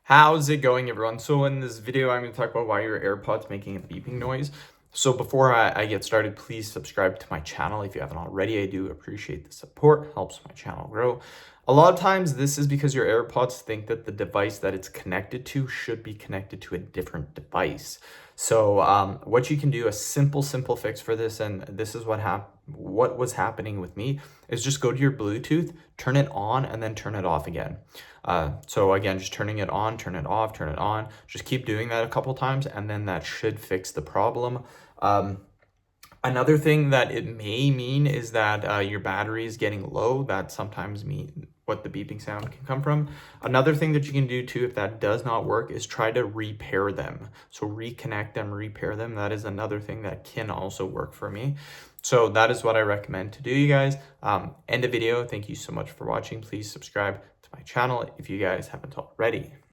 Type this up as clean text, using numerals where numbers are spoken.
How's it going, everyone? So in this video, I'm going to talk about why your AirPods making a beeping noise. So before I get started, please subscribe to my channel if you haven't already. I do appreciate the support, helps my channel grow. A lot of times this is because your AirPods think that the device that it's connected to should be connected to a different device. So what you can do, a simple fix for this, and this is what was happening with me, is just go to your Bluetooth, turn it on, and then turn it off again. So again, just turning it on, turn it off, turn it on. Just keep doing that a couple times, and then that should fix the problem. Another thing that it may mean is that your battery is getting low. That sometimes mean what the beeping sound can come from. Another thing that you can do too, if that does not work, is try to repair them. So reconnect them, repair them. That is another thing that can also work for me. So that is what I recommend to do, you guys. End the video. Thank you so much for watching. Please subscribe to my channel if you guys haven't already.